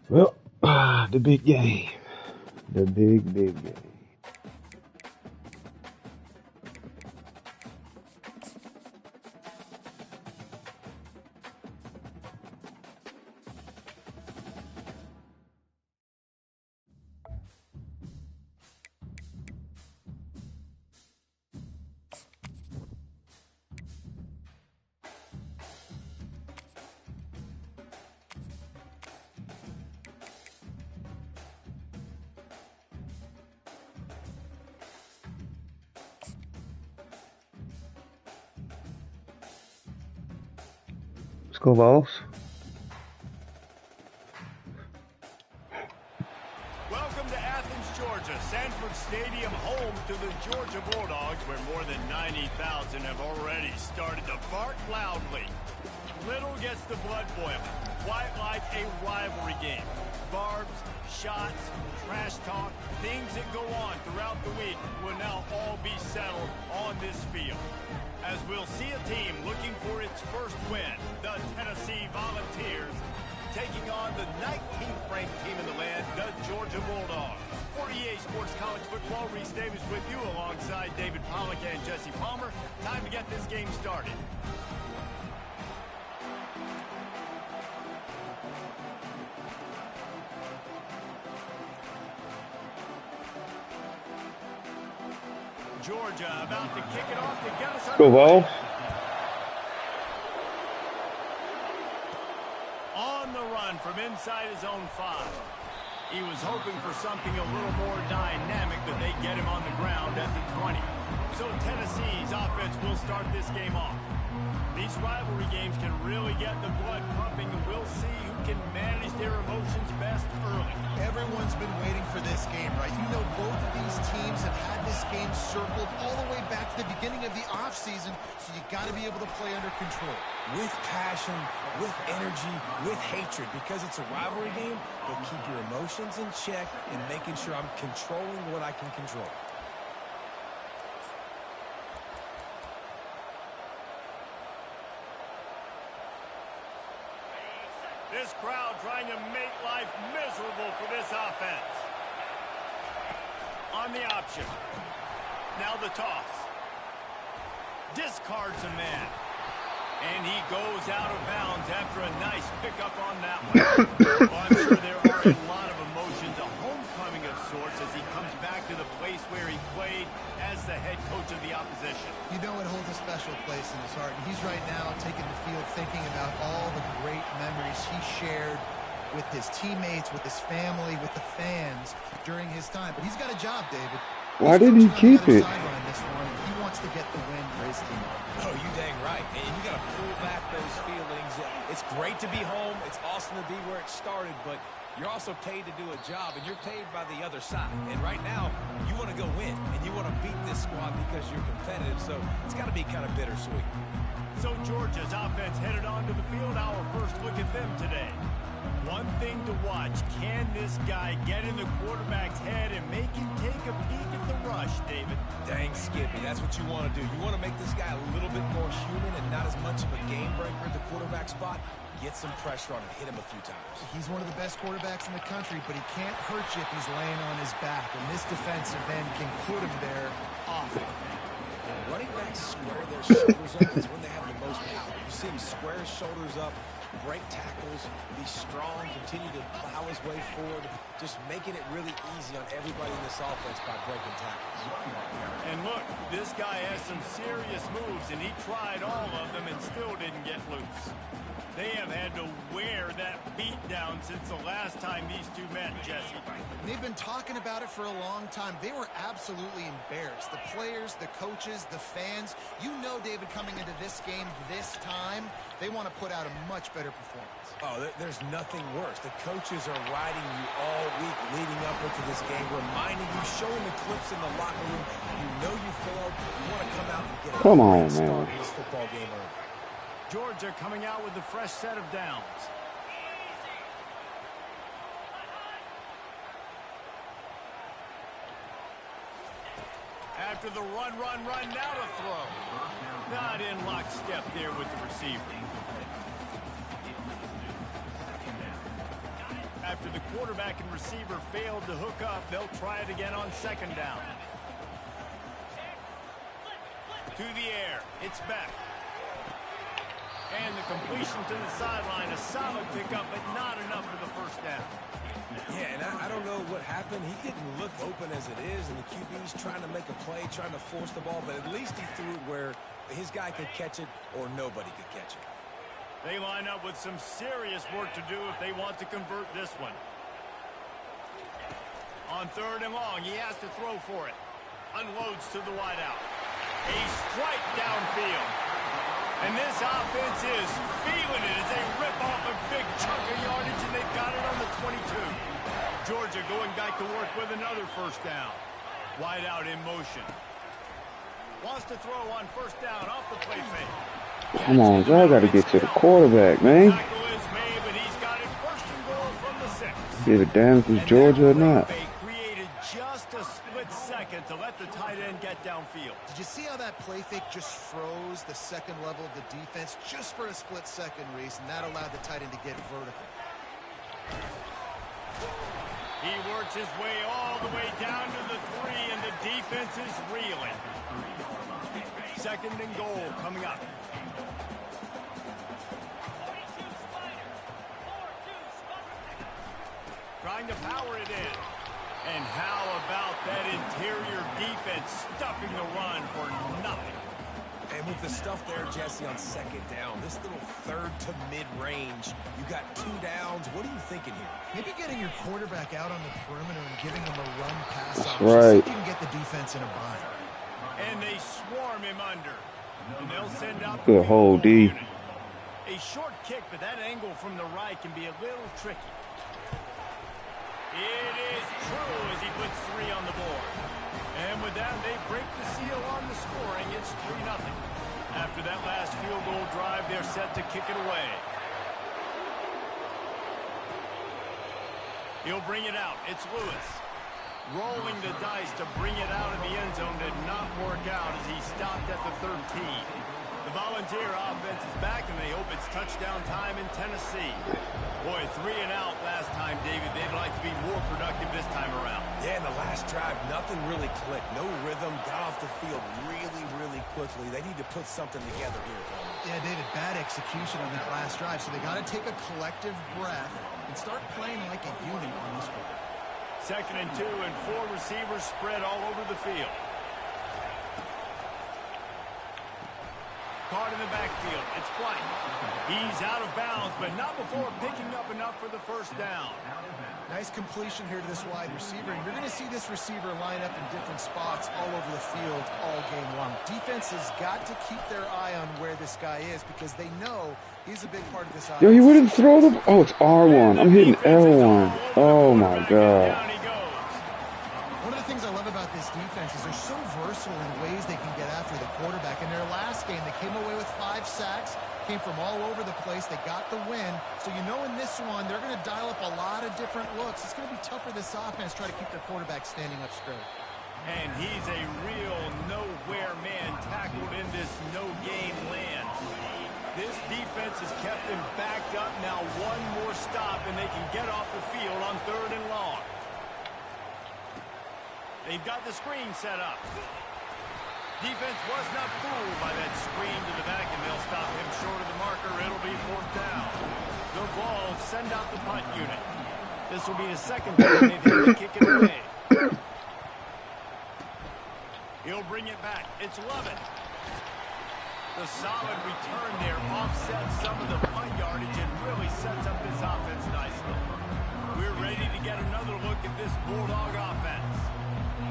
Well, the big game. The big game. Let's go, Vols. Welcome to Athens, Georgia, Sanford Stadium, home to the Georgia Bulldogs, where more than 90,000 have already started to bark loudly. Little gets the blood boiling, quite like a rivalry game. Barbs, shots, trash talk, things that go on throughout the week will now all be settled on this field. As we'll see a team looking for its first win, the Tennessee Volunteers, taking on the 19th ranked team in the land, the Georgia Bulldogs. For EA Sports College Football, Reese Davis with you alongside David Pollack and Jesse Palmer. Time to get this game started. Georgia about to kick it off to get us Go, underway. Vols. On the run from inside his own 5. He was hoping for something a little more dynamic, but they get him on the ground at the 20. So Tennessee's offense will start this game off. These rivalry games can really get the blood pumping, and we'll see who can manage their emotions best early. Everyone's been waiting for this game, right? You know, both of these teams have had this game circled all the way back to the beginning of the offseason, so you got to be able to play under control. With passion, with energy, with hatred, because it's a rivalry game, but keep your emotions in check and making sure I'm controlling what I can control. This crowd trying to make life miserable for this offense. On the option. Now the toss. Discards a man. And he goes out of bounds after a nice pickup on that one. Well, I'm sure there are a lot of emotions, a homecoming of sorts, as he comes back to the place where he played as the head coach of the opposition. You know it holds a special place in his heart, and he's right now taking the field thinking about all the great memories he shared with his teammates, with his family, with the fans during his time. But he's got a job, David. Why did he keep it? He wants to get the win for his team. Oh, you dang right. And you got to pull back those feelings. It's great to be home. It's awesome to be where it started, but you're also paid to do a job, and you're paid by the other side. And right now, you want to go win, and you want to beat this squad because you're competitive, so it's got to be kind of bittersweet. So Georgia's offense headed onto the field. Our first look at them today. One thing to watch, can this guy get in the quarterback's head and make him take a peek at the rush, David? Dang, Skippy, that's what you want to do. You want to make this guy a little bit more human and not as much of a game breaker at the quarterback spot. Get some pressure on him, hit him a few times. He's one of the best quarterbacks in the country, but he can't hurt you if he's laying on his back, and this defensive end can put him there often. Running backs square their shoulders up is when they have the most power. You see him square his shoulders up, break tackles, be strong, continue to plow his way forward, just making it really easy on everybody in this offense by breaking tackles. And look, this guy has some serious moves, and he tried all of them and still didn't get loose. They have had to wear that beat down since the last time these two met, Jesse. They've been talking about it for a long time. They were absolutely embarrassed. The players, the coaches, the fans. You know, David, coming into this game this time, they want to put out a much better performance. Oh, there's nothing worse. The coaches are riding you all week leading up into this game, reminding you, showing the clips in the locker room. You know you failed. You want to come out and get a great start in this football game early. Georgia coming out with a fresh set of downs. After the run, now to throw. Not in lockstep there with the receiver. After the quarterback and receiver failed to hook up. They'll try it again on second down. To the air. It's back. And the completion to the sideline. A solid pickup, but not enough for the first down. Yeah, and I don't know what happened. He didn't look open as it is, and the QB's trying to make a play, trying to force the ball, but at least he threw it where his guy could catch it or nobody could catch it. They line up with some serious work to do if they want to convert this one. On third and long, he has to throw for it. Unloads to the wideout. A strike downfield. And this offense is feeling it as they rip off a big chunk of yardage, and they've got it on the 22. Georgia going back to work with another first down. Wideout in motion. Wants to throw on first down off the play fake. Come on, y'all got to get to the quarterback, man. Tackle is made, but he's got it first and goal from the 6. Give a damn if it's Georgia or not. Created just a split second to let the tight end get downfield. Did you see how that play fake just froze the second level of the defense just for a split second, Reese, and that allowed the tight end to get vertical. He works his way all the way down to the 3, and the defense is reeling. Second and goal coming up. Trying to power it in. And how about that interior defense stuffing the run for nothing? And with the stuff there, Jesse, on second down, this little third to mid-range, you got 2 downs. What are you thinking here? Maybe getting your quarterback out on the perimeter and giving him a run pass option. Right. So you can get the defense in a bind. And they swarm him under. And they'll send out the Good hold, D. unit. A short kick, but that angle from the right can be a little tricky. It is true as he puts 3 on the board. And with that, they break the seal on the scoring. It's 3-0. After that last field goal drive, they're set to kick it away. He'll bring it out. It's Lewis. Rolling the dice to bring it out of the end zone did not work out as he stopped at the 13. The Volunteer offense is back, and they hope it's touchdown time in Tennessee. Boy, 3 and out last time, David. They'd like to be more productive this time around. Yeah, in the last drive, nothing really clicked. No rhythm, got off the field really, really quickly. They need to put something together here. Yeah, David, bad execution on that last drive, so they got to take a collective breath and start playing like a unit on this one. Second and 2, and 4 receivers spread all over the field. Caught in the backfield. It's Blank. He's out of bounds, but not before picking up enough for the first down. Nice completion here to this wide receiver. And you're going to see this receiver line up in different spots all over the field all game long. Defense has got to keep their eye on where this guy is because they know he's a big part of this offense. Yo, he wouldn't throw the... Oh, it's R1. I'm hitting L1. Oh, my God. One of the things I love about this defense is they're so versatile in ways they can get after the quarterback. In their last game, they came away with 5 sacks, came from all over the place. They got the win. So you know in this one, they're going to dial up a lot of different looks. It's going to be tough for this offense to try to keep their quarterback standing up straight. And he's a real nowhere man tackled in this no-game land. This defense has kept him backed up. Now one more stop, and they can get off the field on third and long. They've got the screen set up. Defense was not fooled by that screen to the back, and they'll stop him short of the marker. It'll be 4th down. The Vols send out the punt unit. This will be the second time they've had to kick it away. He'll bring it back. It's Lovett. The solid return there offsets some of the punt yardage and really sets up this offense nicely. We're ready to get another look at this Bulldog offense.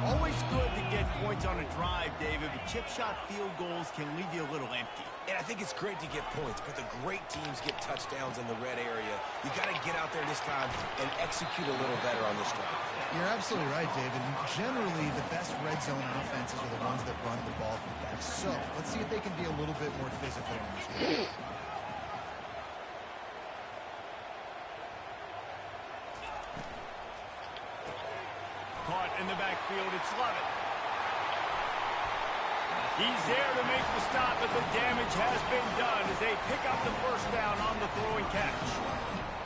Always good to get points on a drive, David, but chip shot field goals can leave you a little empty. And I think it's great to get points, but the great teams get touchdowns in the red area. You got to get out there this time and execute a little better on this drive. You're absolutely right, David. Generally, the best red zone offenses are the ones that run the ball from back. So let's see if they can be a little bit more physical on this one. Caught in the backfield, it's Lovett. He's there to make the stop, but the damage has been done as they pick up the first down on the throwing catch.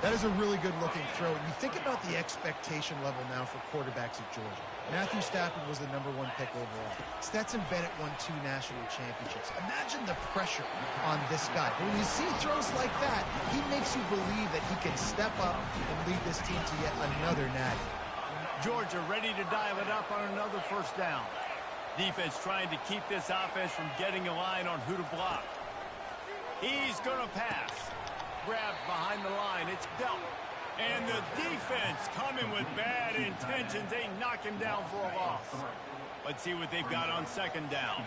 That is a really good-looking throw. And you think about the expectation level now for quarterbacks at Georgia. Matthew Stafford was the #1 pick overall. Stetson Bennett won 2 national championships. Imagine the pressure on this guy. When you see throws like that, he makes you believe that he can step up and lead this team to yet another natty. Georgia ready to dial it up on another first down. Defense trying to keep this offense from getting a line on who to block. He's going to pass. Grabbed behind the line. It's dealt. And the defense coming with bad intentions. They knock him down for a loss. Let's see what they've got on second down.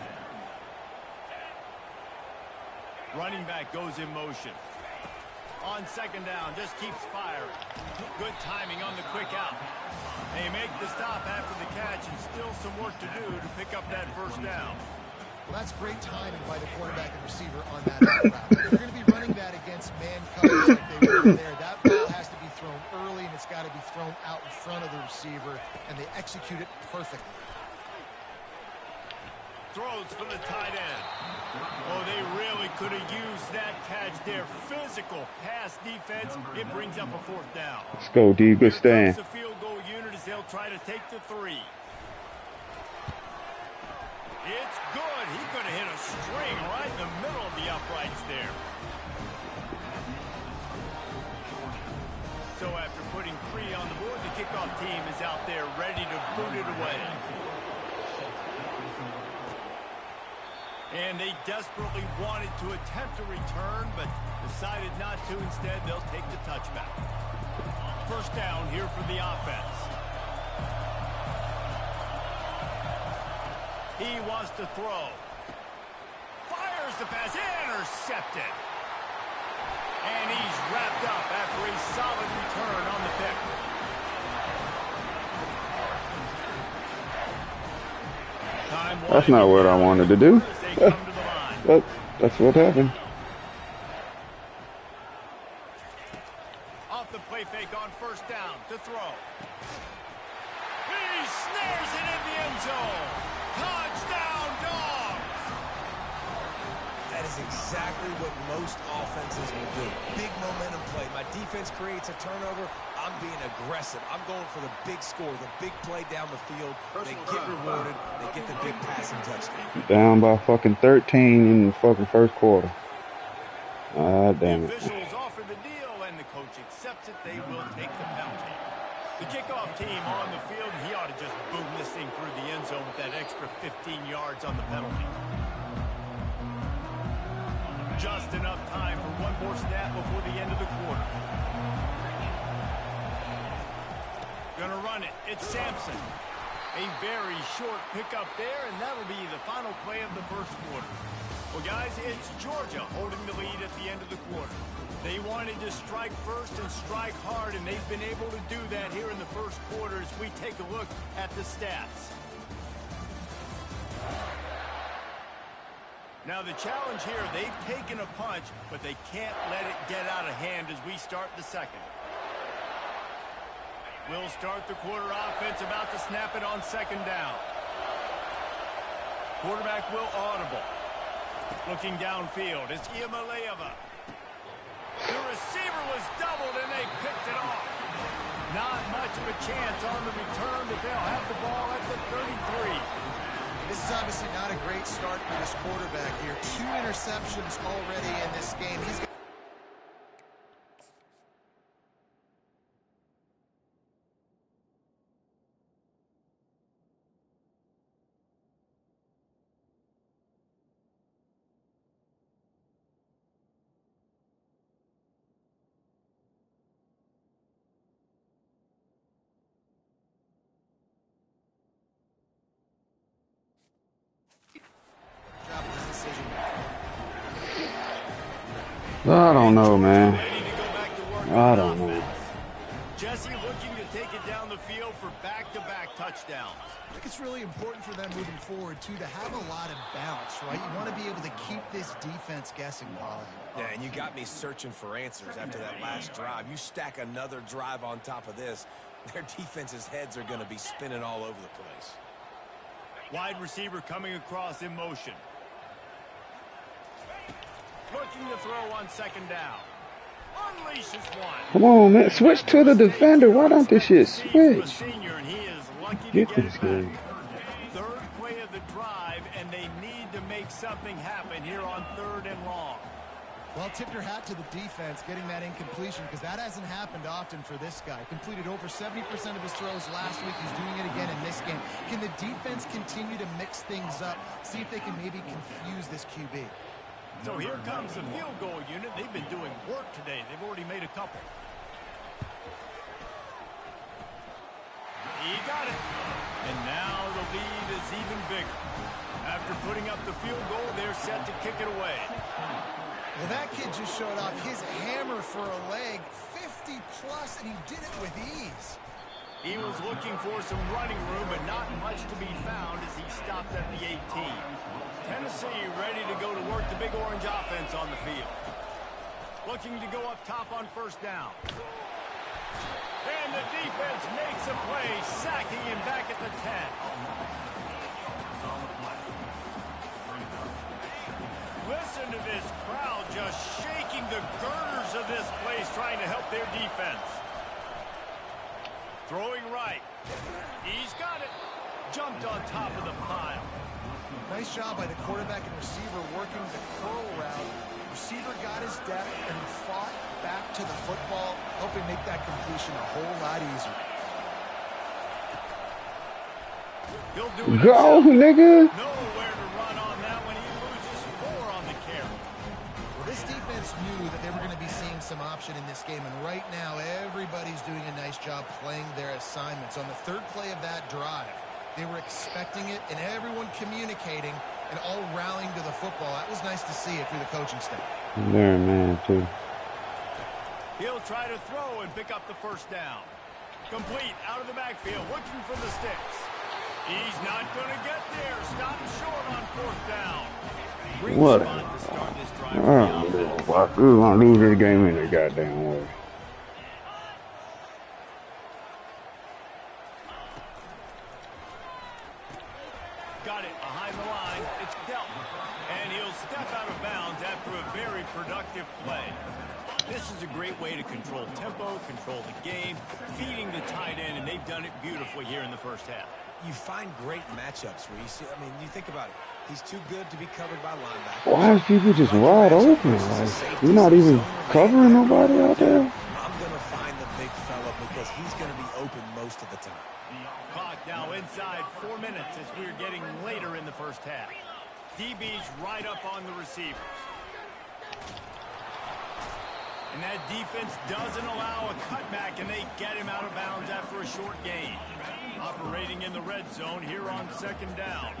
Running back goes in motion. On second down, just keeps firing. Good timing on the quick out. They make the stop after the catch and still some work to do to pick up that first down. Well, that's great timing by the quarterback and receiver on that route. If you're going to be running that against man coverage like they were there, that ball has to be thrown early, and it's got to be thrown out in front of the receiver, and they execute it perfectly. Throws for the tight end. Oh, they really could have used that catch there. Physical pass defense. It brings up a fourth down. Let's go, D. Good stand. The field goal unit as they'll try to take the 3. It's good. He could have hit a string right in the middle of the uprights there. So after putting 3 on the board, the kickoff team is out there ready to boot it away. And they desperately wanted to attempt a return, but decided not to. Instead, they'll take the touchback. First down here for the offense. He wants to throw. Fires the pass. Intercepted. And he's wrapped up after a solid return on the pick. That's not what I wanted to do. But that's what happened. Off the play fake on first down to throw. He snares it in the end zone. Touchdown, Dogs! That is exactly what most offenses will do. Big momentum play. My defense creates a turnover. I'm being aggressive. I'm going for the big score, the big play down the field. They get rewarded. They get the big passing touchdown. Down by fucking 13 in the fucking first quarter. Ah, damn it. The officials offer the deal, and the coach accepts it. They will take the penalty. The kickoff team on the field, he ought to just boom this thing through the end zone with that extra 15 yards on the penalty. Just enough time for one more snap before the end of the quarter. Gonna run it. It's Sampson. A very short pickup there, and that'll be the final play of the first quarter. Well, guys, it's Georgia holding the lead at the end of the quarter. They wanted to strike first and strike hard, and they've been able to do that here in the first quarter as we take a look at the stats. Now, the challenge here, they've taken a punch, but they can't let it get out of hand as we start the second. We'll start the quarter offense, about to snap it on second down. Quarterback will audible. Looking downfield, it's Iamaleava. The receiver was doubled, and they picked it off. Not much of a chance on the return, but they'll have the ball at the 33. This is obviously not a great start for this quarterback here. 2 interceptions already in this game. He's got I don't know, man. I don't know. Jesse looking to take it down the field for back-to-back touchdowns. I think it's really important for them moving forward, too, to have a lot of bounce, right? You want to be able to keep this defense guessing, Pollard. Yeah, and you got me searching for answers after that last drive. You stack another drive on top of this, their defense's heads are going to be spinning all over the place. Wide receiver coming across in motion. Looking to throw on second down. unleashes one. Come on, man. Switch to the defender. Why don't this shit switch? Senior, and he is lucky to Get get this it game. back. Third play of the drive, and they need to make something happen here on 3rd and long. Well, tip your hat to the defense getting that incompletion, because that hasn't happened often for this guy. Completed over 70% of his throws last week. He's doing it again in this game. Can the defense continue to mix things up, see if they can maybe confuse this QB? So here comes the field goal unit. They've been doing work today. They've already made a couple. He got it. And now the lead is even bigger. After putting up the field goal, they're set to kick it away. Well, that kid just showed off his hammer for a leg, 50-plus, and he did it with ease. He was looking for some running room, but not much to be found as he stopped at the 18. Tennessee ready to go to work the big orange offense on the field. Looking to go up top on 1st down. And the defense makes a play, sacking him back at the 10. Listen to this crowd just shaking the girders of this place, trying to help their defense. Throwing right. He's got it. Jumped on top of the pile. Nice job by the quarterback and receiver working the curl route. Receiver got his depth and fought back to the football, helping make that completion a whole lot easier. He'll do it Go, himself. nigga. Nowhere to run on that when he loses 4 on the carry. Well, this defense knew that they were going to be seeing some option in this game, and right now everybody's doing a nice job playing their assignments. On the 3rd play of that drive, they were expecting it, and everyone communicating and all rallying to the football. That was nice to see it through the coaching staff. There, man, too. He'll try to throw and pick up the 1st down. Complete out of the backfield, looking for the sticks. He's not going to get there. Stop short on 4th down. Great What? spot to start this drive for the offense. We're going to lose this game in the goddamn way. Got it behind the line. It's dealt. And he'll step out of bounds after a very productive play. This is a great way to control tempo, control the game, feeding the tight end, and they've done it beautifully here in the 1st half. You find great matchups where you see, I mean, you think about it. He's too good to be covered by linebackers. Why is people just wide open? Like, you're not even covering nobody out there? I'm going to find the big fella because he's going to be open most of the time. Clock now inside 4 minutes as we're getting later in the 1st half. DB's right up on the receivers. And that defense doesn't allow a cutback, and they get him out of bounds after a short gain. Operating in the red zone here on 2nd down.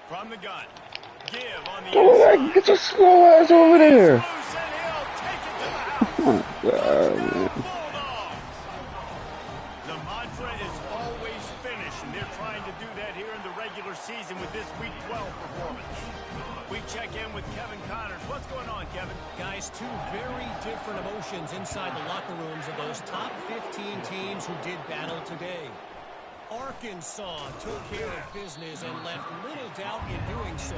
From the gun. Give on the inside. Get your slow ass over there. Loose, and he'll take it to the house. Oh, my God, man. Bulldogs. The mantra is always finish, and they're trying to do that here in the regular season with this Week 12 performance. We check in with Kevin Connors. What's going on, Kevin? Guys, 2 very different emotions inside the locker rooms of those top 15 teams who did battle today. Arkansas took care of business and left little doubt in doing so.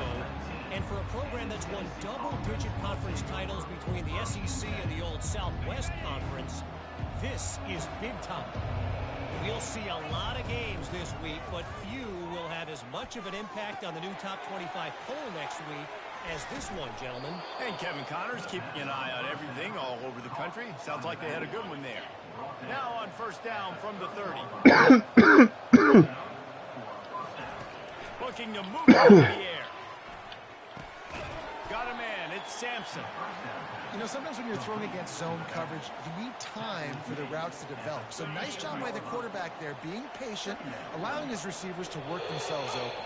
And for a program that's won double-digit conference titles between the SEC and the old Southwest Conference, this is big time. We'll see a lot of games this week, but few will have as much of an impact on the new top 25 poll next week as this one, gentlemen. And Kevin Connors keeping an eye on everything all over the country. Sounds like they had a good one there. Now on 1st down from the 30. Looking to move it in the air. Got a man. It's Sampson. You know, sometimes when you're thrown against zone coverage, you need time for the routes to develop. So nice job by the quarterback there, being patient, allowing his receivers to work themselves open.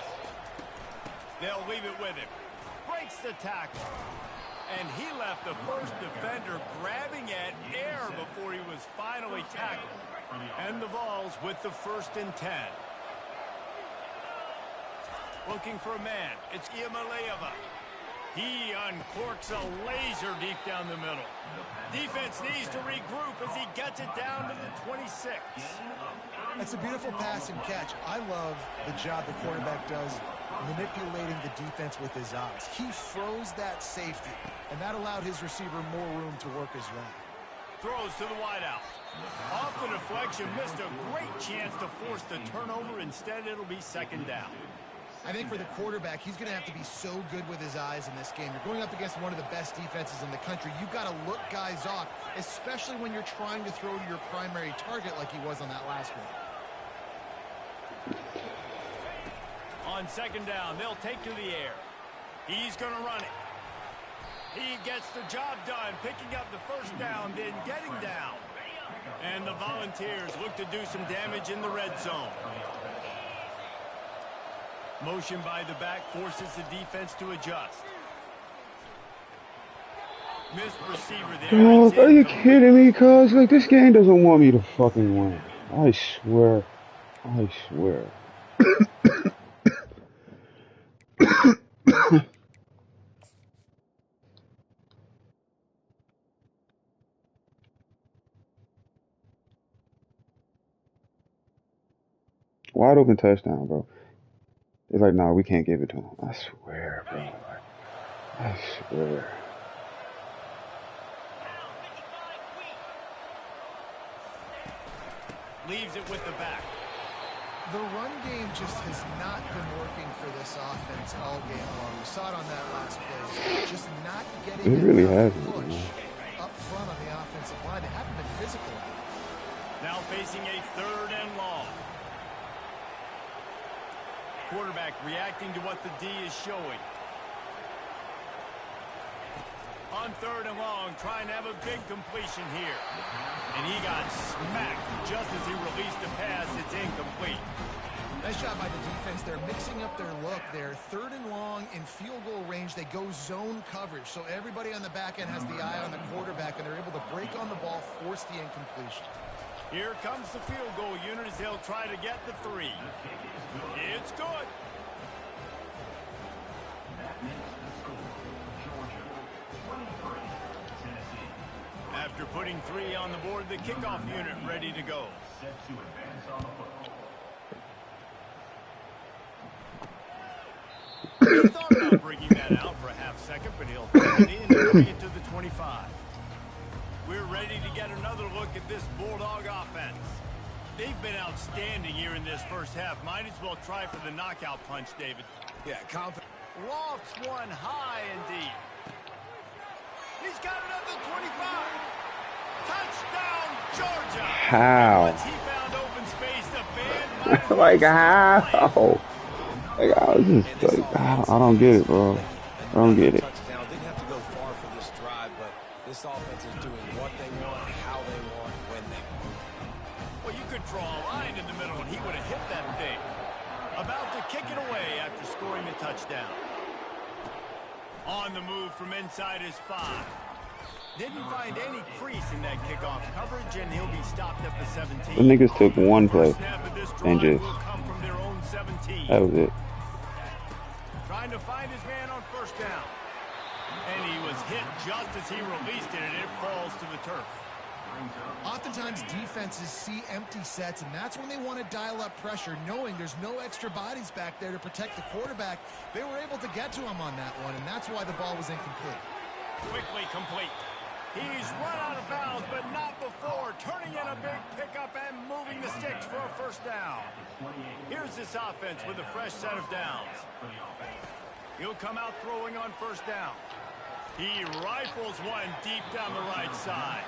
They'll leave it with him. Breaks the tackle. And he left the first defender grabbing at air before he was finally tackled. And the Vols with the 1st and 10. Looking for a man. It's Iamaleava. He uncorks a laser deep down the middle. Defense needs to regroup as he gets it down to the 26. That's a beautiful pass and catch. I love the job the quarterback does manipulating the defense with his eyes. He froze that safety, and that allowed his receiver more room to work his route. Throws to the wideout. Off the deflection, missed a great chance to force the turnover. Instead, it'll be second down. I think for the quarterback, he's going to have to be so good with his eyes in this game. You're going up against one of the best defenses in the country. You've got to look guys off, especially when you're trying to throw to your primary target like he was on that last one. On second down, they'll take to the air. He's going to run it. He gets the job done, picking up the first down, then getting down. And the Volunteers look to do some damage in the red zone. Motion by the back forces the defense to adjust. Missed receiver there. Oh, are you kidding me, cuz? Like, this game doesn't want me to fucking win. I swear. I swear. Wide open touchdown, bro. It's like, nah, we can't give it to him. I swear, bro. I swear. Leaves it with the back. The run game just has not been working for this offense all game long. We saw it on that last play. Just not getting it really hasn't, push up front on the offensive line. They haven't been physical. Now facing a third and long. Quarterback reacting to what the D is showing. On third and long, trying to have a big completion here. And he got smacked just as he released the pass. It's incomplete. Nice job by the defense. They're mixing up their look there. Third and long in field goal range. They go zone coverage. So everybody on the back end has the eye on the quarterback, and they're able to break on the ball, force the incompletion. Here comes the field goal unit as they'll try to get the 3. It's good. After putting 3 on the board, the kickoff unit ready to go. He thought about bringing that out for a half second, but he'll take it in and bring it to the 25. We're ready to get another look at this Bulldog offense. They've been outstanding here in this first half. Might as well try for the knockout punch, David. Yeah, confident. Lofts one high and deep. He's got another 25. Touchdown, Georgia. How? Once he found open space, the band like, how? Like, I was just like, I don't get it, bro. I don't get it. Touchdown. Didn't have to go far for this drive, but this offense is doing what they want, how they want, when they want. Well, you could draw a line in the middle, and he would have hit that thing. About to kick it away after scoring the touchdown. On the move from inside his 5. Didn't find any crease in that kickoff coverage, and he'll be stopped at the 17. The niggas took one play and just, that was it. Trying to find his man on first down. And he was hit just as he released it, and it falls to the turf. Oftentimes, defenses see empty sets, and that's when they want to dial up pressure, knowing there's no extra bodies back there to protect the quarterback. They were able to get to him on that one, and that's why the ball was incomplete. Quickly complete. He's run out of bounds, but not before. Turning in a big pickup and moving the sticks for a first down. Here's this offense with a fresh set of downs. He'll come out throwing on first down. He rifles one deep down the right side.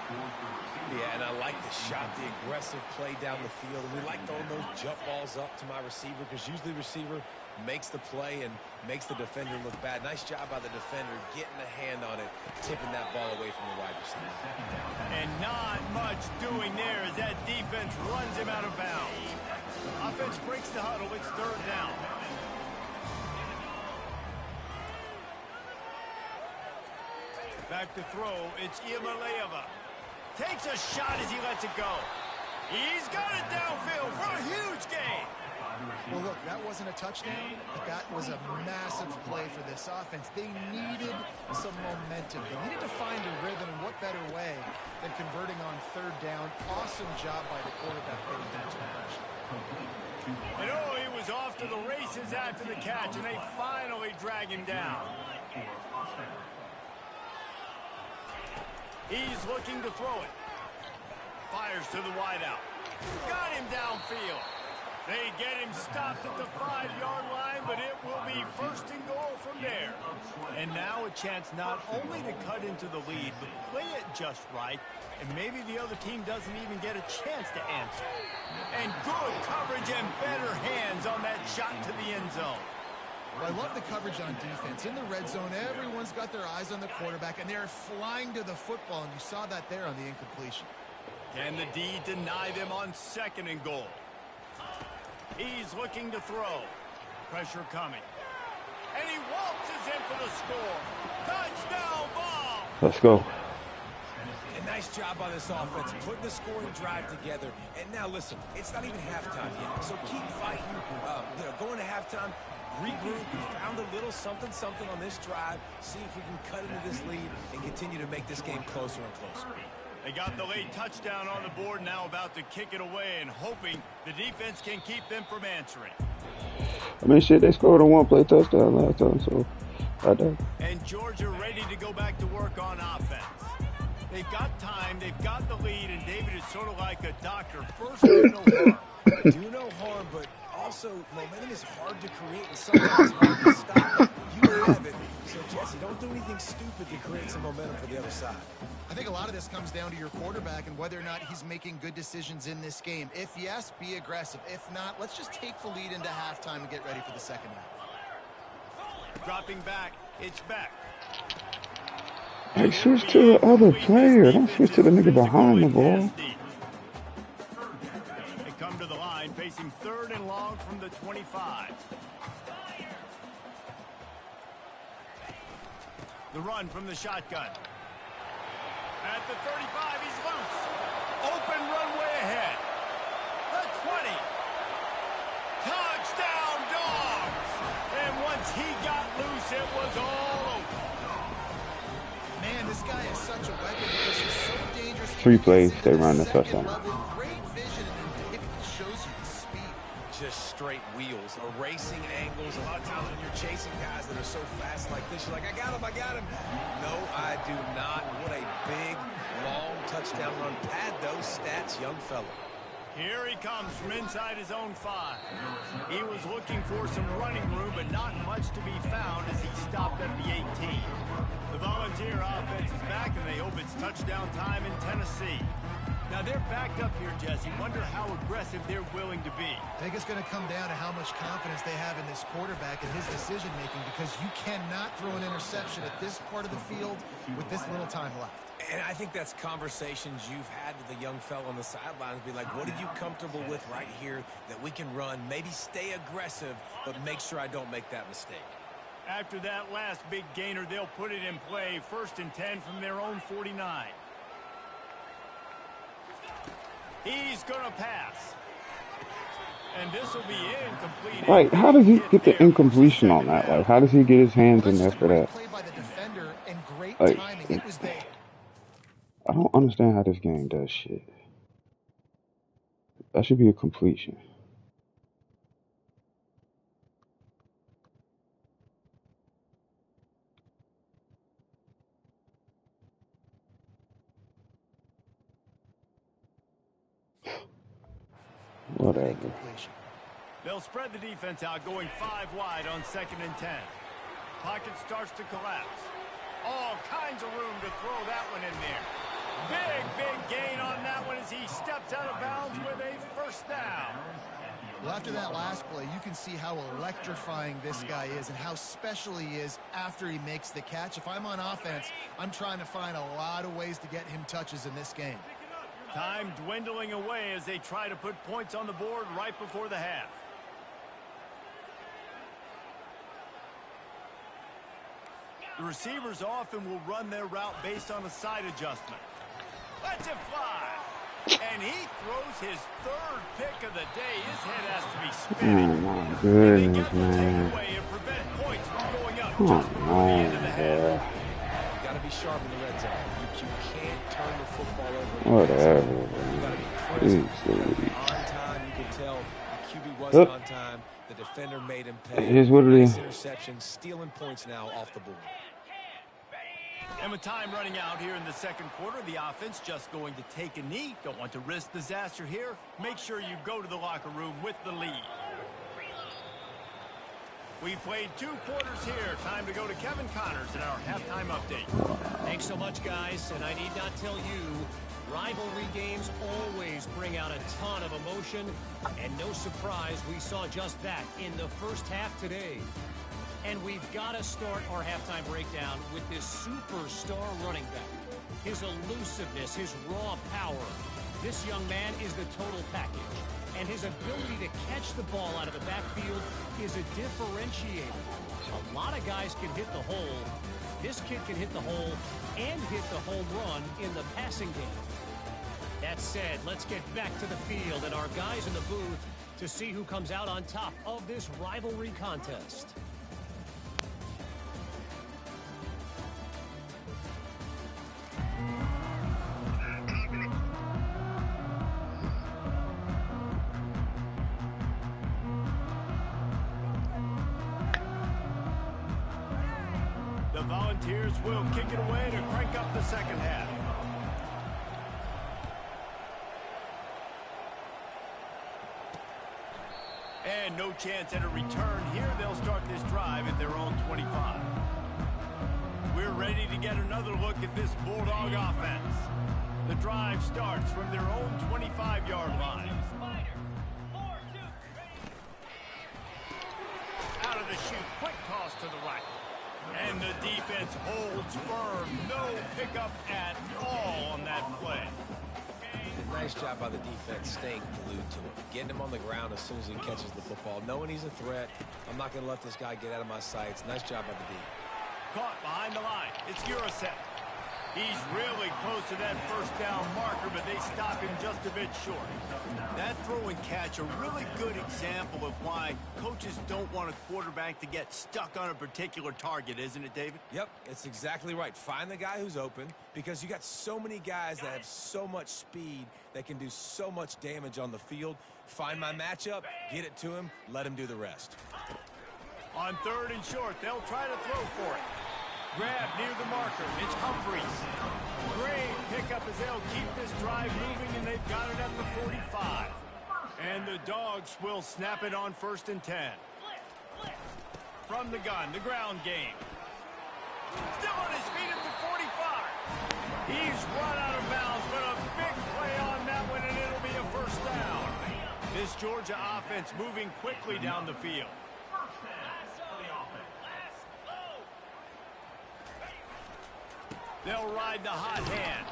Yeah, and I like the shot, the aggressive play down the field. And we like throwing those jump balls up to my receiver because usually the receiver makes the play and makes the defender look bad. Nice job by the defender getting a hand on it, tipping that ball away from the wide receiver. And not much doing there as that defense runs him out of bounds. Offense breaks the huddle. It's third down. Back to throw. It's Iamaleava. Takes a shot as he lets it go. He's got it downfield for a huge gain. Well, look, that wasn't a touchdown, but that was a massive play for this offense. They needed some momentum. They needed to find a rhythm, and what better way than converting on third down. Awesome job by the quarterback getting into pressure. And oh, he was was off to the races after the catch, and they finally drag him down. He's looking to throw it. Fires to the wideout. Got him downfield. They get him stopped at the 5-yard line, but it will be first and goal from there. And now a chance not only to cut into the lead, but play it just right, and maybe the other team doesn't even get a chance to answer. And good coverage and better hands on that shot to the end zone. I love the coverage on defense. In the red zone, everyone's got their eyes on the quarterback, and they're flying to the football, and you saw that there on the incompletion. Can the D deny them on second and goal? He's looking to throw. Pressure coming. And he waltzes in for the score. Touchdown ball. Let's go. A nice job by this offense, putting the scoring drive together. And now listen, it's not even halftime yet, so keep fighting. Going to halftime, regroup. We found a little something on this drive. See if we can cut into this lead and continue to make this game closer and closer. They got the late touchdown on the board, now about to kick it away and hoping the defense can keep them from answering. I mean, shit, they scored a one-play touchdown last time, so right there. And Georgia ready to go back to work on offense. They've got time, they've got the lead, and David is sort of like a doctor. First, do no harm. Do no harm, but also momentum is hard to create and sometimes hard to stop. You have it. So, Jesse, don't do anything stupid to create some momentum for the other side. I think a lot of this comes down to your quarterback and whether or not he's making good decisions in this game. If yes, be aggressive. If not, let's just take the lead into halftime and get ready for the second half. Dropping back, it's back. Like, switch to the other player. Don't switch to the nigga behind the ball. They come to the line, facing third and long from the 25. The run from the shotgun. At the 35, he's loose. Open runway ahead. The 20. Touchdown, Dogs! And once he got loose, it was all over. Man, this guy is such a weapon because he's so dangerous. 3 plays, they run the touchdown. Great vision, and it shows you the speed. Just straight wheels, erasing angles. A lot of times when you're chasing guys that are so fast like this, you're like, I got him. No, I do not. What a big, long touchdown run. Pad those stats, young fella. Here he comes from inside his own 5. He was looking for some running room, but not much to be found as he stopped at the 18. The Volunteer offense is back, and they hope it's touchdown time in Tennessee. Now, they're backed up here, Jesse. Wonder how aggressive they're willing to be. I think it's going to come down to how much confidence they have in this quarterback and his decision-making, because you cannot throw an interception at this part of the field with this little time left. And I think that's conversations you've had with the young fella on the sidelines. Be like, what are you comfortable with right here that we can run? Maybe stay aggressive, but make sure I don't make that mistake. After that last big gainer, they'll put it in play. 1st and 10 from their own 49. He's going to pass. And this will be incomplete. Like, how does he get the incompletion on that? Like, how does he get his hands in there for that? Like, I don't understand how this game does shit. That should be a completion. Whatever. They'll spread the defense out, going 5 wide on 2nd and 10. Pocket starts to collapse. All kinds of room to throw that one in there. Big gain on that one as he steps out of bounds with a first down. Well, after that last play, you can see how electrifying this guy is and how special he is after he makes the catch. If I'm on offense, I'm trying to find a lot of ways to get him touches in this game. Time dwindling away as they try to put points on the board right before the half. The receivers often will run their route based on a side adjustment. Lets it fly. And he throws his 3rd pick of the day. His head has to be spinning. Oh my goodness, man. Come on, man. You got to be sharp in the red zone. You can't turn the football over. Whatever. You got to be crisp. On time, you can tell the QB wasn't on time. The defender made him pay. Here's what it Nice is. interception, stealing points now off the board. And with time running out here in the second quarter, the offense just going to take a knee. Don't want to risk disaster here. Make sure you go to the locker room with the lead. We've played 2 quarters here. Time to go to Kevin Connors in our halftime update. Thanks so much, guys. And I need not tell you, rivalry games always bring out a ton of emotion. And no surprise, we saw just that in the first half today. And we've got to start our halftime breakdown with this superstar running back. His elusiveness, his raw power. This young man is the total package. And his ability to catch the ball out of the backfield is a differentiator. A lot of guys can hit the hole. This kid can hit the hole and hit the home run in the passing game. That said, let's get back to the field and our guys in the booth to see who comes out on top of this rivalry contest. The Volunteers will kick it away to crank up the second half. And no chance at a return here. They'll start this drive at their own 25. We're ready to get another look at this Bulldog offense. The drive starts from their own 25-yard line. Out of the chute, quick toss to the right. And the defense holds firm. No pickup at all on that play. Nice job by the defense staying glued to him. Getting him on the ground as soon as he catches the football. Knowing he's a threat. I'm not going to let this guy get out of my sights. Nice job by the D. Caught behind the line. It's Urasek. He's really close to that first down marker, but they stop him just a bit short. That throw and catch, a really good example of why coaches don't want a quarterback to get stuck on a particular target, isn't it, David? Yep, it's exactly right. Find the guy who's open because you got so many guys that have so much speed that can do so much damage on the field. Find my matchup, get it to him, let him do the rest. On 3rd and short, they'll try to throw for it. Grab near the marker. It's Humphreys. Great pickup as they'll keep this drive moving, and they've got it at the 45. And the Dogs will snap it on 1st and 10. From the gun, the ground game. Still on his feet at the 45. He's run out of bounds, but a big play on that one, and it'll be a first down. This Georgia offense moving quickly down the field. They'll ride the hot hand.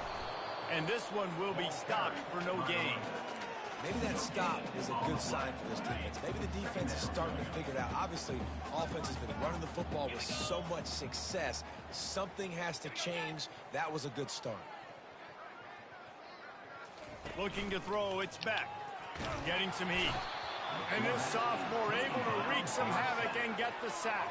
And this one will be stopped for no gain. Maybe that stop is a good sign for this defense. Maybe the defense is starting to figure it out. Obviously, offense has been running the football with so much success. Something has to change. That was a good start. Looking to throw, it's back. Getting some heat. And this sophomore able to wreak some havoc and get the sack.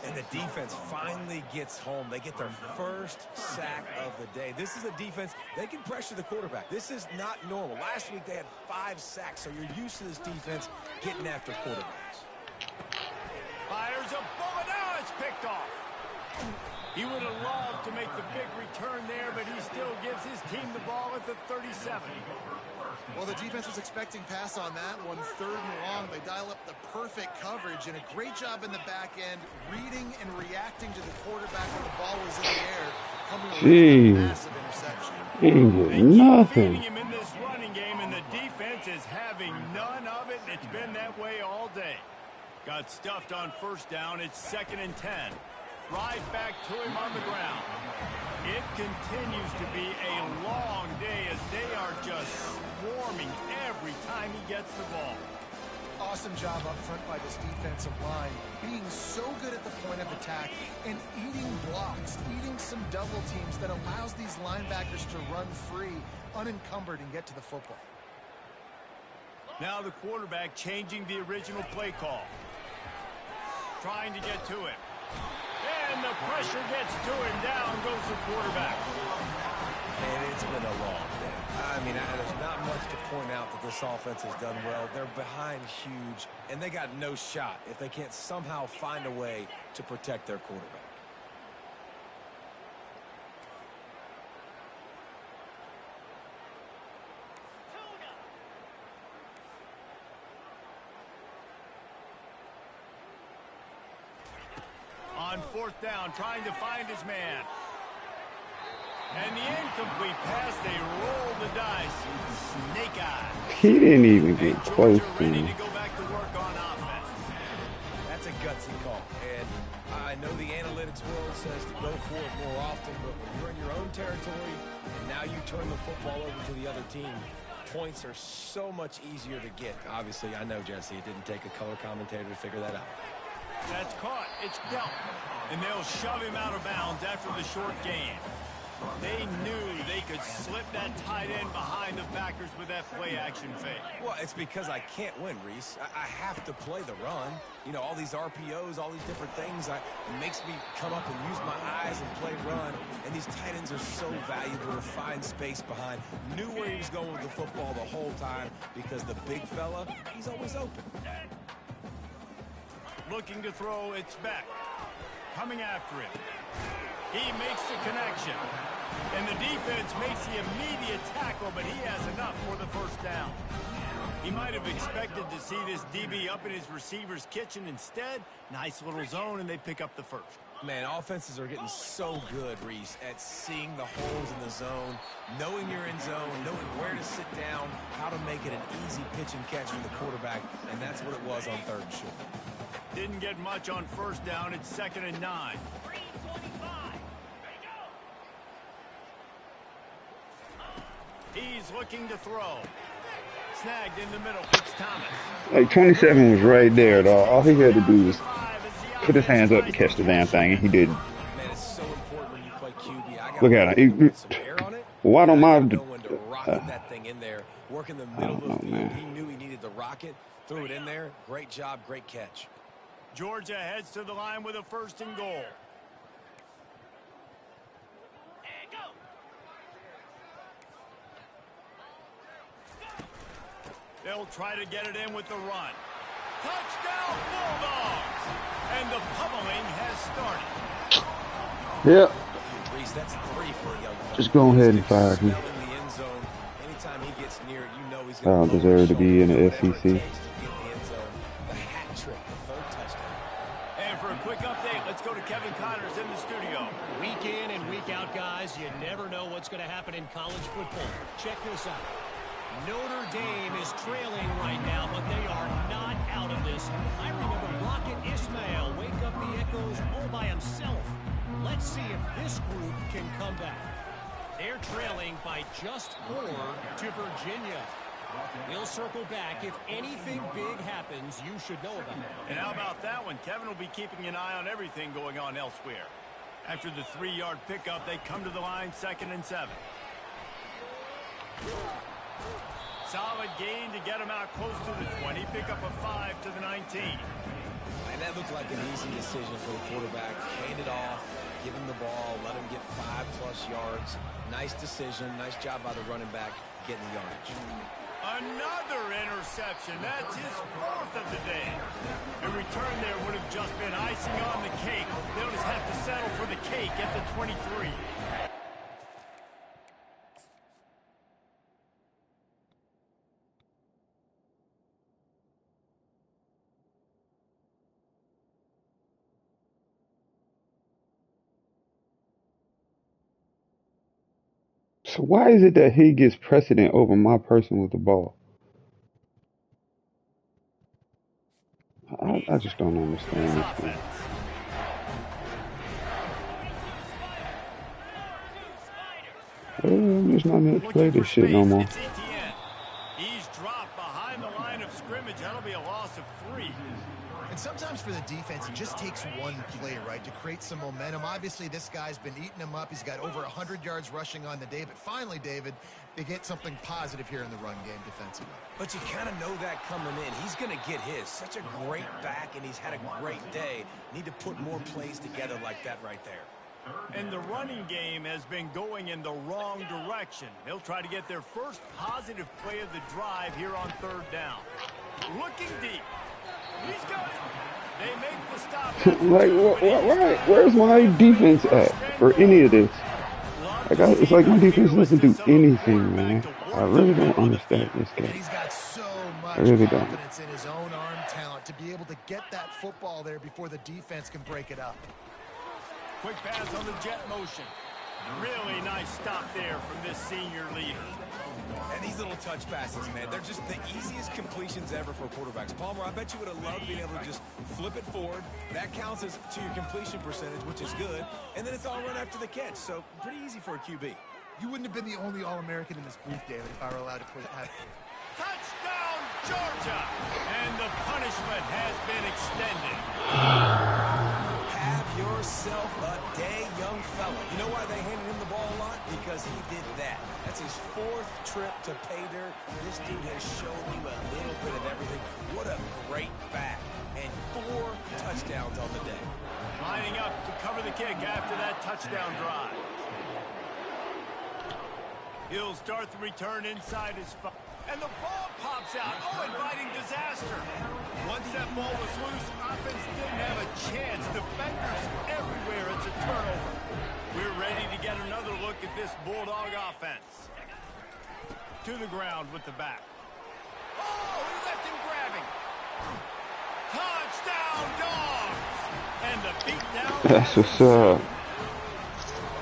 And the defense finally gets home. They get their first sack of the day. This is a defense, they can pressure the quarterback. This is not normal. Last week they had 5 sacks, so you're used to this defense getting after quarterbacks. Fires a bullet. Now it's picked off. He would have loved to make the big return there, but he still gives his team the ball at the 37. Well, the defense was expecting pass on that one. 3rd and long. They dial up the perfect coverage and a great job in the back end, reading and reacting to the quarterback when the ball was in the air, coming with a massive interception. He ain't getting nothing. Feeding him in this running game, and the defense is having none of it. It's been that way all day. Got stuffed on 1st down. It's 2nd and 10. Right back to him on the ground. It continues to be a long day as they are just swarming every time he gets the ball. Awesome job up front by this defensive line, being so good at the point of attack and eating blocks, eating some double teams that allows these linebackers to run free, unencumbered, and get to the football. Now the quarterback changing the original play call. Trying to get to it. And the pressure gets to him. Down goes the quarterback. And it's been a long day. I mean, there's not much to point out that this offense has done well. They're behind huge, and they got no shot if they can't somehow find a way to protect their quarterback. On 4th down, trying to find his man. And the incomplete pass, they roll the dice. Snake eye. He didn't even get And close Georgia to ready him. to go back to work on offense. That's a gutsy call. And I know the analytics world says to go for it more often, but when you're in your own territory and now you turn the football over to the other team, points are so much easier to get. Obviously, I know, Jesse, it didn't take a color commentator to figure that out. That's caught. It's dealt. And they'll shove him out of bounds after the short gain. They knew they could slip that tight end behind the backers with that play-action fake. Well, it's because I can't win, Reese. I have to play the run. You know, all these RPOs, all these different things, it makes me come up and use my eyes and play run. And these tight ends are so valuable to find space behind. Knew where he was going with the football the whole time because the big fella, he's always open. Looking to throw, it's Beck. Coming after him. He makes the connection. And the defense makes the immediate tackle, but he has enough for the first down. He might have expected to see this DB up in his receiver's kitchen. Instead, nice little zone, and they pick up the first. Man, offenses are getting so good, Reese, at seeing the holes in the zone, knowing you're in zone, knowing where to sit down, how to make it an easy pitch and catch for the quarterback, and that's what it was on 3rd and short. Didn't get much on 1st down. It's 2nd and 9. He's looking to throw. Snagged in the middle. It's Thomas. Like 27 was right there, dog. All he had to do was put his hands up and catch the damn thing, and he didn't. Man, it's so important when you play QB. I Look at him. some air on it. Why don't my know when to rocket that thing in there, work in the middle of the field. man. He knew he needed the rocket, threw it in there. Great job, great catch. Georgia heads to the line with a 1st and goal. They'll try to get it in with the run. Touchdown, Bulldogs! And the pummeling has started. Yep. Reese, that's 3 for a young fella. Just go ahead and fire him. Smelling the end zone. Anytime he gets near it, you know he's I going don't deserve to be in the SEC. The hat trick, the 3rd touchdown. And for a quick update, let's go to Kevin Connors in the studio. Week in and week out, guys, you never know what's going to happen in college football. Check this out. Notre Dame is trailing right now, but they are not out of this. I remember Rocket Ismail wake up the echoes all by himself. Let's see if this group can come back. They're trailing by just 4 to Virginia. We'll circle back. If anything big happens, you should know about it. And how about that one? Kevin will be keeping an eye on everything going on elsewhere. After the 3-yard pickup, they come to the line 2nd and 7. Solid gain to get him out close to the 20. Pick up a 5 to the 19. And that looked like an easy decision for the quarterback. Hand it off, give him the ball, let him get 5+ yards. Nice decision. Nice job by the running back getting the yardage. Another interception. That's his 4th of the day. A return there would have just been icing on the cake. They'll just have to settle for the cake at the 23. So why is it that he gets precedent over my person with the ball? I just don't understand this thing. I'm just not meant to play this shit no more. He's dropped behind the line of scrimmage. That'll be a loss of 3. And sometimes for the defense, it just takes one play, right, to create some momentum. Obviously, this guy's been eating him up. He's got over 100 yards rushing on the day. But finally, David, they get something positive here in the run game defensively. But you kind of know that coming in. He's going to get his. Such a great back, and he's had a great day. Need to put more plays together like that right there. And the running game has been going in the wrong direction. They'll try to get their first positive play of the drive here on 3rd down. Looking deep. He's got it. They make the stop. Like, where's my defense at for any of this? Like, it's like my defense doesn't do anything, man. I really don't understand this game. He's got so much confidence in his own arm talent to be able to get that football there before the defense can break it up. Quick pass on the jet motion. Really nice stop there from this senior leader. And these little touch passes, man, they're just the easiest completions ever for quarterbacks. Palmer, I bet you would have loved being able to just flip it forward. That counts as to your completion percentage, which is good. And then it's all run after the catch, so pretty easy for a QB. You wouldn't have been the only All-American in this booth, David, if I were allowed to put it. Touchdown, Georgia! And the punishment has been extended. Have yourself a day, young fella. You know why they handed him the ball a lot? Because he did that. That's his 4th trip to pay dirt. This dude has shown you a little bit of everything. What a great back. And 4 touchdowns on the day. Lining up to cover the kick after that touchdown drive. He'll start the return inside his 5. And the ball pops out. Oh, inviting disaster. Once that ball was loose, offense didn't have a chance. Defenders everywhere. It's a turnover. We're ready to get another look at this Bulldog offense. To the ground with the back. Oh, he left him grabbing. Touchdown, Dogs! And the beatdown. That's what's up.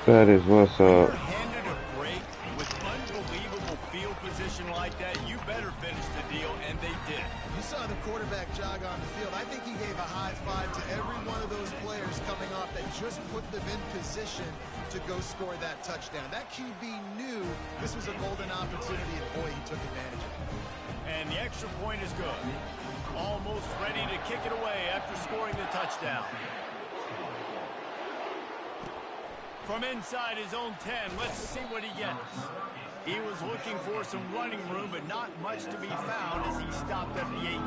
That is what's up. Handed a break with unbelievable field position like that. You better finish the deal, and they did. You saw the quarterback jog on the field. I think he gave a high five to every one of those players coming off that just put them in position to go score that touchdown. That QB knew this was a golden opportunity, and boy, he took advantage of it. And the extra point is good. Almost ready to kick it away after scoring the touchdown. From inside his own 10, let's see what he gets. He was looking for some running room, but not much to be found as he stopped at the 18.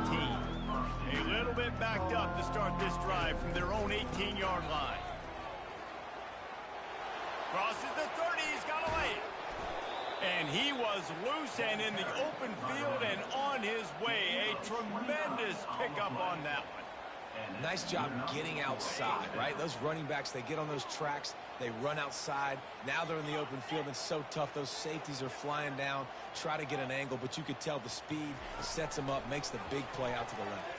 A little bit backed up to start this drive from their own 18-yard line. Crosses the 30, he's got away. And he was loose and in the open field and on his way. A tremendous pickup on that one. Nice job getting outside, right? Those running backs, they get on those tracks, they run outside. Now they're in the open field. It's so tough. Those safeties are flying down, try to get an angle, but you could tell the speed sets him up, makes the big play out to the left.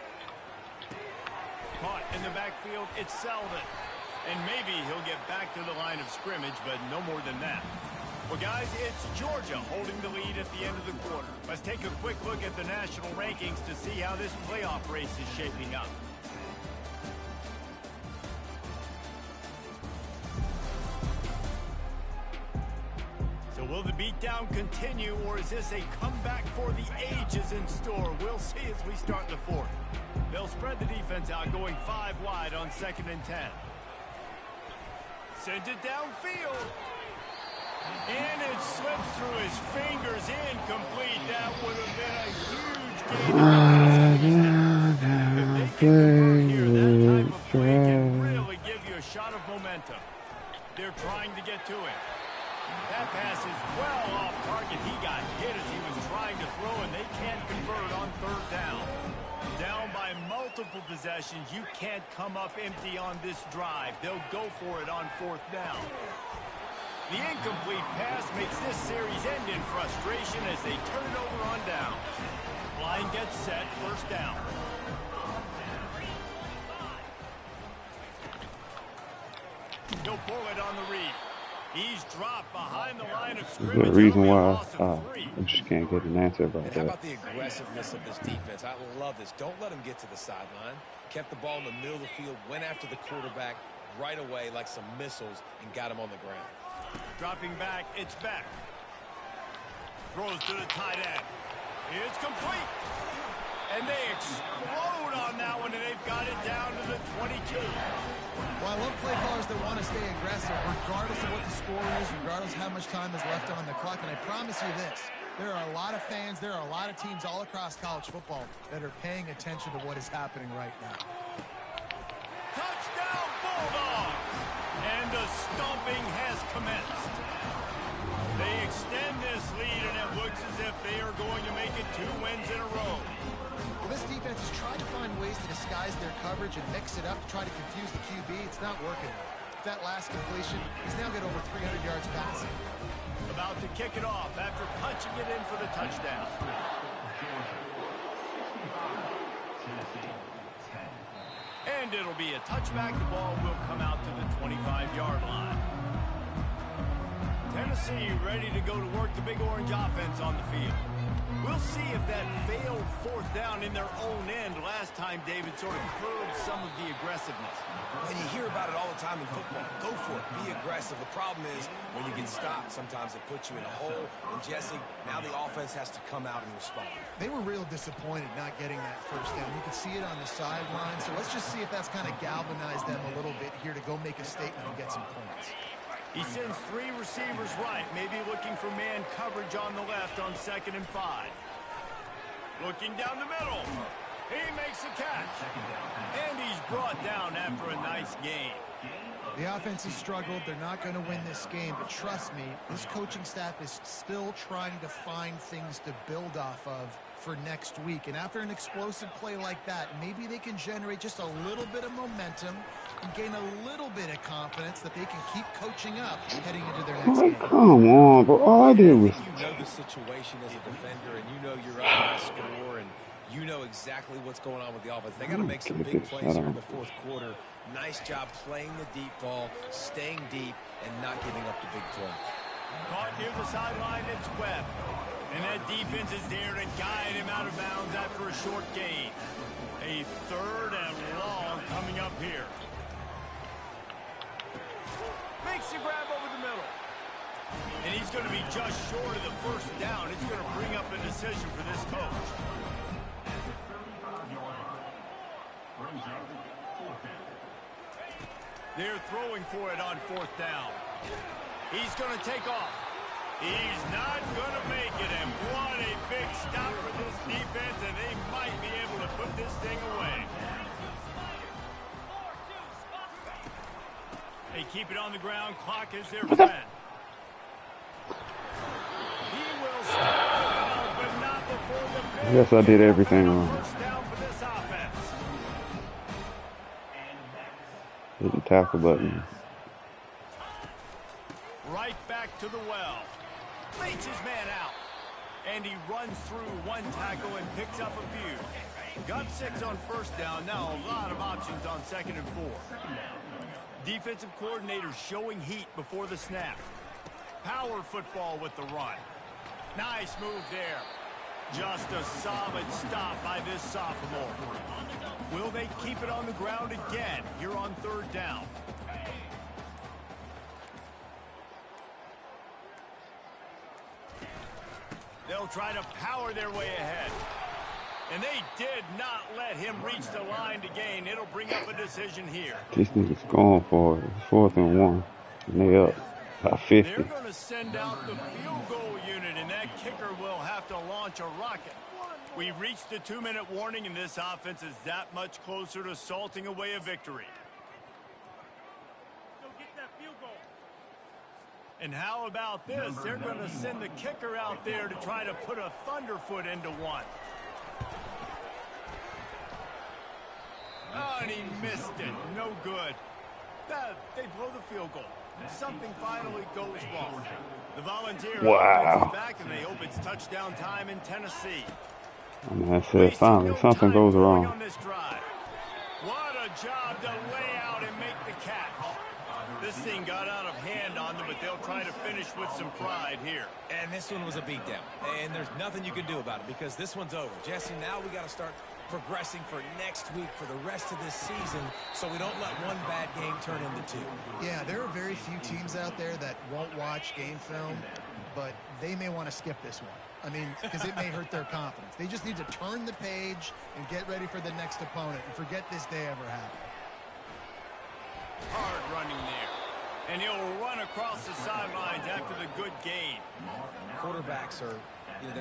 Caught in the backfield, it's Selden. And maybe he'll get back to the line of scrimmage, but no more than that. Well, guys, it's Georgia holding the lead at the end of the quarter. Let's take a quick look at the national rankings to see how this playoff race is shaping up. So will the beatdown continue, or is this a comeback for the ages in store? We'll see as we start the 4th. They'll spread the defense out, going 5 wide on 2nd and 10. Sends it downfield. And it slips through his fingers, incomplete. That would have been a huge gain. If they can convert here, that type of play can really give you a shot of momentum. They're trying to get to him. That pass is well off target. He got hit as he was trying to throw, and they can't convert on 3rd down. Down by multiple possessions. You can't come up empty on this drive. They'll go for it on 4th down. The incomplete pass makes this series end in frustration as they turn it over on down. Line gets set, 1st down. He'll pull it on the read. He's dropped behind the line of scrimmage. There's a reason why I just can't get an answer about and that. how about the aggressiveness of this defense? I love this. Don't let him get to the sideline. Kept the ball in the middle of the field, went after the quarterback right away like some missiles, and got him on the ground. Dropping back, it's back. Throws to the tight end. It's complete. And they explode on that one, and they've got it down to the 22. Well, I love play callers that want to stay aggressive, regardless of what the score is, regardless of how much time is left on the clock. And I promise you this, there are a lot of fans, there are a lot of teams all across college football that are paying attention to what is happening right now. Touchdown, Bulldogs! And a The stomping has commenced. They extend this lead, and it looks as if they are going to make it 2 wins in a row. Well, this defense has tried to find ways to disguise their coverage and mix it up to try to confuse the QB. It's not working. That last completion, he's now got over 300 yards passing. About to kick it off after punching it in for the touchdown. And it'll be a touchback. The ball will come out to the 25-yard line. Tennessee ready to go to work the Big Orange offense on the field. We'll see if that failed 4th down in their own end last time, David, sort of curbed some of the aggressiveness. And you hear about it all the time in football. Go for it. Be aggressive. The problem is when you get stopped, sometimes it puts you in a hole. And, Jesse, now the offense has to come out and respond. They were real disappointed not getting that 1st down. You could see it on the sideline. So let's just see if that's kind of galvanized them a little bit here to go make a statement and get some points. He sends 3 receivers right, maybe looking for man coverage on the left on 2nd and 5. Looking down the middle. He makes a catch. And he's brought down after a nice gain. The offense has struggled. They're not going to win this game. But trust me, this coaching staff is still trying to find things to build off of for next week. And after an explosive play like that, maybe they can generate just a little bit of momentum and gain a little bit of confidence that they can keep coaching up heading into their next game. Come on, bro. All I did was... You know the situation as a defender, and you know you're up by a score, and you know exactly what's going on with the offense. They got to make some big plays here in the 4th quarter. Nice job playing the deep ball, staying deep, and not giving up the big play. Caught near the sideline, it's Webb. And that defense is there to guide him out of bounds after a short gain. A 3rd and long coming up here. Makes the grab over the middle. And he's going to be just short of the 1st down. It's going to bring up a decision for this coach. They're throwing for it on 4th down. He's going to take off. He's not going to make it, and what a big stop for this defense, and they might be able to put this thing away. They keep it on the ground. Clock is their friend. He will stop, but not before the Yes, I did everything wrong. 1st down for this offense. Hit the tackle button. Right back to the well. Leads his man out. And he runs through 1 tackle and picks up a few. Got 6 on 1st down. Now a lot of options on 2nd and 4. Defensive coordinator showing heat before the snap. Power football with the run. Nice move there. Just a solid stop by this sophomore. Will they keep it on the ground again here on 3rd down? They'll try to power their way ahead. And they did not let him reach the line to gain. It'll bring up a decision here. This nigga's going for it. It's 4th and 1. And they up by 50. They're going to send out the field goal unit, and that kicker will have to launch a rocket. We've reached the 2-minute warning, and this offense is that much closer to salting away a victory. Go get that field goal. And how about this? They're going to send the kicker out there to try to put a thunderfoot into one. Oh, and he missed it. No good. They blow the field goal. Something finally goes wrong. The Volunteer offense is back, and they hope it's touchdown time in Tennessee. And I said, finally, something goes wrong. On this drive. What a job to lay out and make the catch. This thing got out of hand on them, but they'll try to finish with some pride here. And this one was a beatdown. And there's nothing you can do about it because this one's over. Jesse, now we got to start progressing for next week for the rest of this season so we don't let one bad game turn into 2. Yeah, there are very few teams out there that won't watch game film, but they may want to skip this one. I mean, because it may hurt their confidence. They just need to turn the page and get ready for the next opponent and forget this day ever happened. Hard running there. And he'll run across the sidelines after the good gain. Quarterbacks are,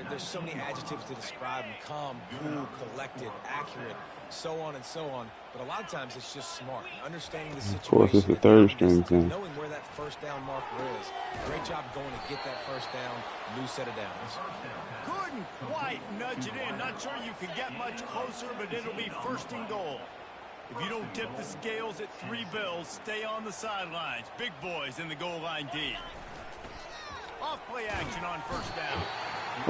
there's so many adjectives to describe them. Calm, cool, collected, accurate. so on and so on. But a lot of times it's just smart, understanding the Of course, it's situation, a the third down string distance, thing. knowing where that first down marker is. Great job going to get that first down, new set of downs. Couldn't quite nudge it in. Not sure you could get much closer, but it'll be first and goal. If you don't tip the scales at 3 bills, stay on the sidelines. Big boys in the goal line D. Off play action on first down.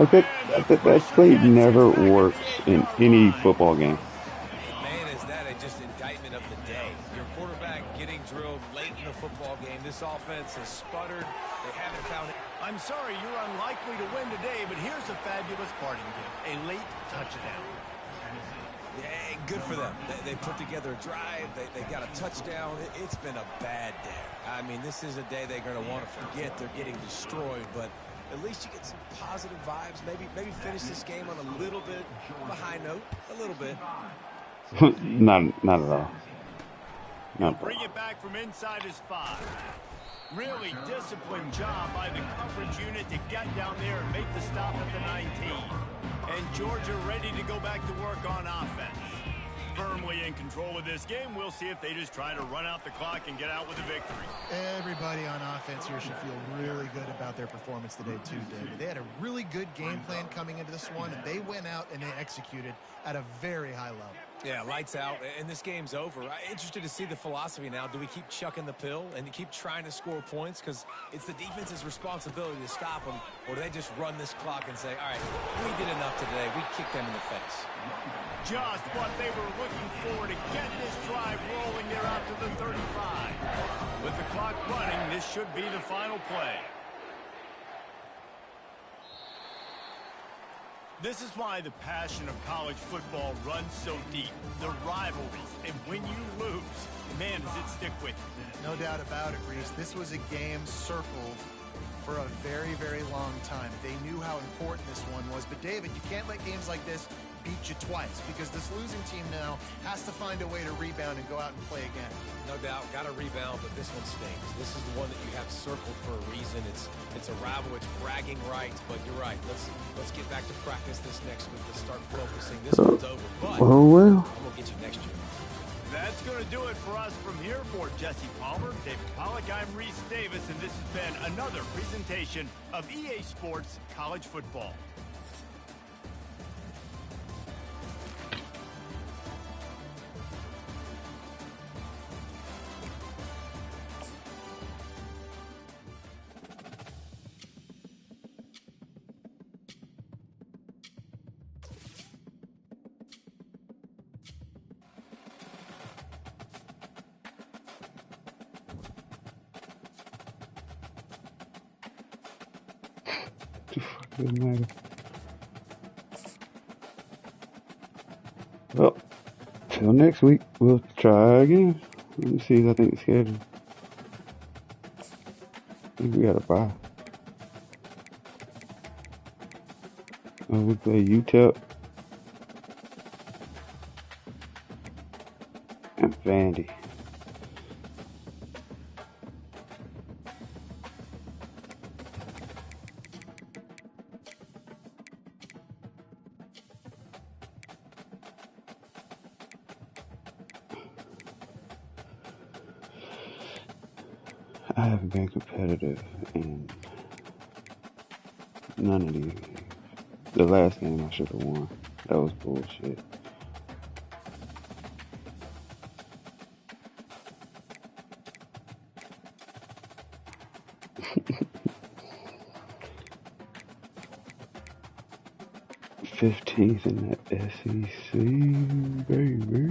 That play never works in any football game. Man, is that just indictment of the day. Your quarterback getting drilled late in the football game. This offense has sputtered. They haven't found it. I'm sorry you're unlikely to win today, but here's a fabulous parting gift. A late touchdown. Yeah, good for them. They put together a drive. They got a touchdown. It's been a bad day. I mean, this is a day they're going to want to forget. They're getting destroyed, but at least you get some positive vibes. Maybe finish this game on a little bit of a high note. A little bit. Not at all. He'll bring it back from inside his 5. Really disciplined job by the coverage unit to get down there and make the stop at the 19. And Georgia ready to go back to work on offense. Firmly in control of this game. We'll see if they just try to run out the clock and get out with a victory. Everybody on offense here should feel really good about their performance today, too, David. They had a really good game plan coming into this one, and they went out and they executed at a very high level. Yeah, lights out, and this game's over. I'm interested to see the philosophy now. Do we keep chucking the pill and keep trying to score points? Because it's the defense's responsibility to stop them, or do they just run this clock and say, all right, we did enough today. We kicked them in the face. Just what they were looking for to get this drive rolling there out to the 35. With the clock running, this should be the final play. This is why the passion of college football runs so deep. The rivalries. And when you lose, man, does it stick with you. No doubt about it, Reese. This was a game circled for a very, very long time. They knew how important this one was. But, David, you can't let games like this beat you twice, because this losing team now has to find a way to rebound and go out and play again. No doubt, got to rebound, but this one stings. This is the one that you have circled for a reason. It's a rival, it's bragging rights, but you're right. Let's get back to practice this next week. Let's start focusing. This one's over, but Oh well. I'm gonna get you next year. That's going to do it for us from here. For Jesse Palmer, David Pollack, I'm Reese Davis, and this has been another presentation of EA Sports College Football. Doesn't matter. Well, till next week, we'll try again. Let me see. I think the schedule. I think we got a bye. We play UTEP and Vandy. I haven't been competitive in none of these. The last game I should have won. That was bullshit. '15th in the SEC, baby.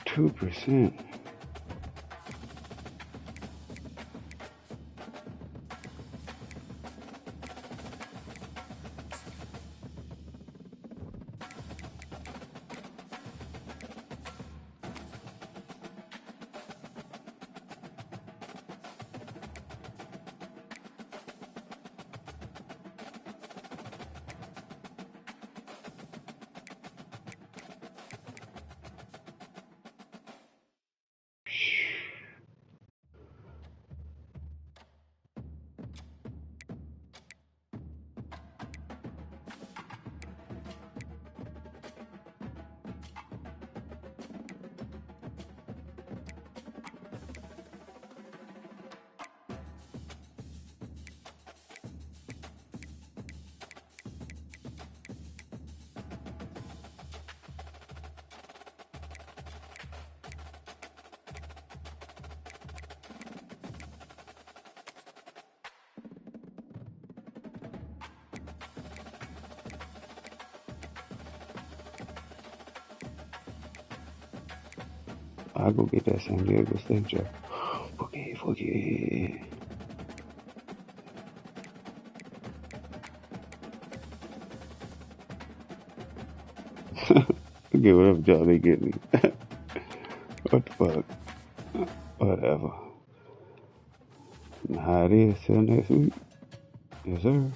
2%. I'll go get that San Diego State job. Forget. Get whatever job they get me. What the fuck? Whatever. How it is till next week. Yes, sir.